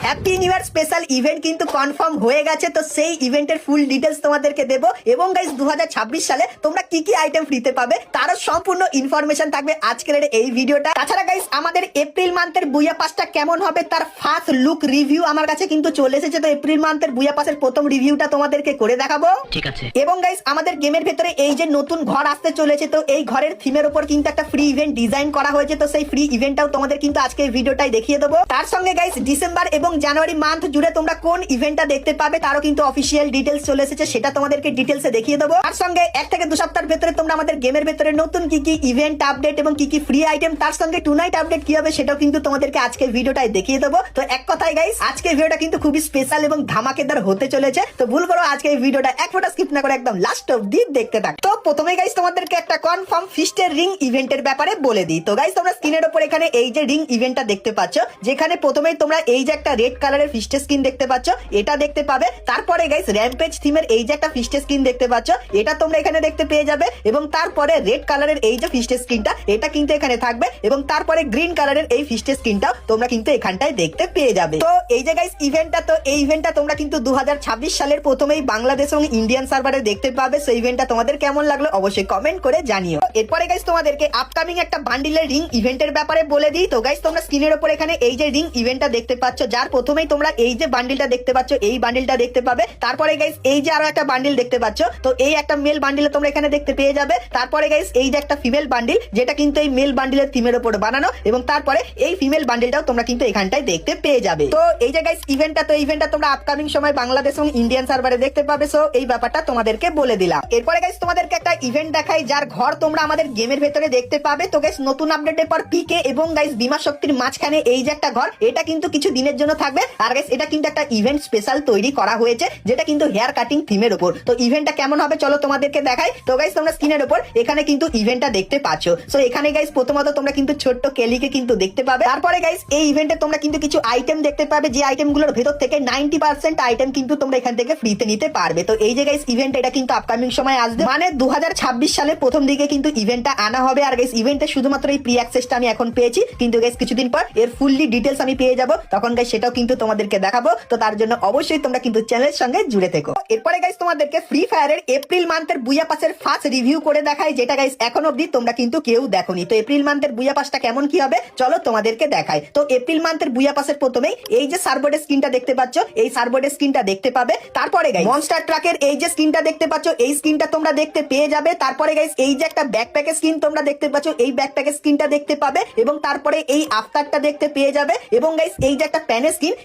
Happy new year special event কিন্তু confirm হয়ে গেছে। তো সেই ইভেন্টের ফুল ডিটেলস তোমাদেরকে দেবো এবং গাইস 2026 সালে তোমরা কি কি আইটেম ফ্রিতে পাবে তারও সম্পূর্ণ ইনফরমেশন থাকবে আজকের এই ভিডিওটা। তাছাড়া গাইস আমাদের এপ্রিল মান্থের বুয়া পাসটা কেমন হবে তার ফার্স্ট লুক রিভিউ আমার কাছে কিন্তু চলে এসেছে। তো এপ্রিল মান্থের বুয়া পাসের প্রথম রিভিউটা তোমাদেরকে করে দেখাবো, ঠিক আছে। এবং গাইস আমাদের গেমের ভেতরে এই যে নতুন ঘর আসতে চলেছে, তো এই ঘরের থিমের উপর কিন্তু একটা ফ্রি ইভেন্ট ডিজাইন করা হয়েছে। তো সেই ফ্রি ইভেন্টটাও তোমাদের কিন্তু আজকে এই ভিডিওটাই দেখিয়ে দেবো। তার সঙ্গে গাইস ডিসেম্বর এবং জানুয়ারি মান্থ জুড়ে তোমরা কোন ইভেন্টটা দেখতে পাবে তারও কিন্তু অফিসিয়াল ডিটেলস চলে এসেছে, সেটা তোমাদেরকে ডিটেলসে দেখিয়ে দেবো। তার সঙ্গে 1 থেকে 2 সপ্তাহের ভেতরে তোমরা আমাদের গেমের ভেতরে নতুন কি কি ইভেন্ট আপডেট এবং কি কি ফ্রি আইটেম, তার সঙ্গে টু নাইট আপডেট কি হবে সেটাও কিন্তু তোমাদেরকে আজকে ভিডিওটাই দেখিয়ে দেবো। তো এক কথায় গাইস আজকে ভিডিওটা কিন্তু খুবই স্পেশাল এবং ধামাকেদার হতে চলেছে। তো ভুল করো আজকে এই ভিডিওটা এক ফোঁটা স্কিপ না করে একদম লাস্ট অবধি দেখতে থাক। তো প্রথমে গাইস তোমাদেরকে একটা কনফার্ম ফিস্টের রিং ইভেন্টের ব্যাপারে বলে দিই। তো গাইস তোমরা স্ক্রিনের উপর এখানে এই যে রিং ইভেন্টটা দেখতে পাচ্ছ, যেখানে প্রথমেই তোমরা এই যে একটা রেড কালারের ফিস্টের স্কিন দেখতে পাচ্ছ, এটা দেখতে পাবে। তারপরে গাইস র্যাম্পেজ থিমের এই যে একটা ফিস্টের স্কিন দেখতে পাচ্ছ, এটা তোমরা এখানে দেখতে পেয়ে যাবে। এবং তারপরে রেড কালারের এই যে ফিস্টের স্কিনটা, এটা কিন্তু এখানে থাকবে। এবং তারপরে গ্রিন কালারের এই ফিস্টের স্কিনটাও তোমরা কিন্তু এখানটায় দেখতে পেয়ে যাবে। তো এই যে গাইস ইভেন্টটা, তো এই ইভেন্টটা তোমরা কিন্তু 2026 সালের প্রথমেই বাংলাদেশ এবং ইন্ডিয়ান সার্ভারে দেখতে পাবে। সেই ইভেন্টটা তোমাদের কেমন লাগলো অবশ্যই কমেন্ট করে জানিও। এরপরে গাইস তোমাদেরকে আপকামিং একটা বান্ডিলের রিং ইভেন্টের ব্যাপারে বলে দিই। তো গাইস তোমরা স্ক্রিনের উপর এখানে এই যে রিং ইভেন্টটা দেখতে পাচ্ছ, যার প্রথমেই তোমরা এই যে বান্ডিলটা দেখতে পাচ্ছ, এই বান্ডিলটা দেখতে পাবে। তারপরে গাইস এই যে আরো একটা বান্ডিল দেখতে পাচ্ছ, তো এই একটা মেল বান্ডিল তোমরা এখানে দেখতে পেয়ে যাবে। তারপরে গাইস এই যে একটা ফিমেল বান্ডিল, যেটা কিন্তু এই মেল বান্ডিলের থিমের উপর বানানো, এবং তারপরে এই ফিমেল বান্ডিলটাও তোমরা কিন্তু এখানটায় দেখতে পেয়ে যাবে। তো এই যে গাইস ইভেন্টটা, তো ইভেন্টটা তোমরা আপকামিং সময় বাংলাদেশ এবং ইন্ডিয়ান সার্ভারে দেখতে পাবে। সো এই ব্যাপারটা তোমাদেরকে বলে দিলাম। এরপরে গাইস তোমাদেরকে একটা ইভেন্ট দেখাই, যার ঘর তোমরা আমাদের গেমের ভেতরে দেখতে পাবে। তো গাইস নতুন আপডেটের পর পিকে এবং গাইস বিমা শক্তির মাঝখানে এই যে একটা ঘর, এটা কিন্তু কিছু দিনের জন্য থাকবে। আর গাইস এটা কিন্তু একটা ইভেন্ট স্পেশাল তৈরি করা হয়েছে, যেটা কিন্তু হেয়ার কাটিং থিমের উপর। তো ইভেন্টটা কেমন হবে চলো তোমাদেরকে দেখাই। তো গাইস তোমরা স্ক্রিনের উপর এখানে কিন্তু ইভেন্টটা দেখতে পাচ্ছ। সো এখানে গাইস প্রথমত তোমরা কিন্তু ছোট্ট কেলিকে কিন্তু দেখতে পাবে। তারপরে গাইস এই ইভেন্টে তোমরা কিন্তু কিছু আইটেম দেখতে পাবে, যে আইটেমগুলোর ভেতর থেকে 90% আইটেম কিন্তু তোমরা এখান থেকে ফ্রিতে নিতে পারবে। তো এই যে গাইস ইভেন্ট, এটা কিন্তু আপকামিং সময় আসবে, মানে 2026 সালের প্রথম দিকে কিন্তু ইভেন্টটা আনা হবে। আর গাইস ইভেন্টে শুধুমাত্র এই প্রি অ্যাক্সেসটা আমি এখন পেয়েছি, কিন্তু গাইস কিছুদিন পর এর ফুললি ডিটেলস আমি পেয়ে যাব, তখন গাইস সেটাও কিন্তু তোমাদেরকে দেখাবো। তো তার জন্য অবশ্যই তোমরা কিন্তু চ্যানেলের সঙ্গে জুড়ে থেকো। এরপরে গাইস তোমাদেরকে ফ্রি ফায়ারের এপ্রিল মান্থের বুয়া পাসের ফার্স্ট রিভিউ করে দেখাই, যেটা গাইস এখন অবধি তোমরা কিন্তু কেউ দেখোনি। তো এপ্রিল মান্থের বুয়া পাসটা কেমন কি হবে চলো তোমাদেরকে দেখাই। তো এপ্রিল মান্থের বুয়া পাসের প্রথমেই এই যে সার্বোর্ডের স্ক্রিনটা দেখতে পাচ্ছ, এই সার্বোর্ডের স্ক্রিনটা দেখতে পাবে। তারপরে গাইস মনস্টার ট্রাকের এই যে স্ক্রিনটা দেখতে পাচ্ছ, এই স্ক্রিনটা তোমরা দেখতে পেয়ে যাবে। তারপরে গাইস এই যে একটা ব্যাকপ্যাকের স্ক্রিন তোমরা দেখতে পাচ্ছ, এই ব্যাকপ্যাকের স্ক্রিনটা দেখতে পাবে। এবং তারপরে এই আফতারটা দেখতে পেয়ে যাবে। এবং গাইস এই যে একটা প্যানের স্ক্রিন,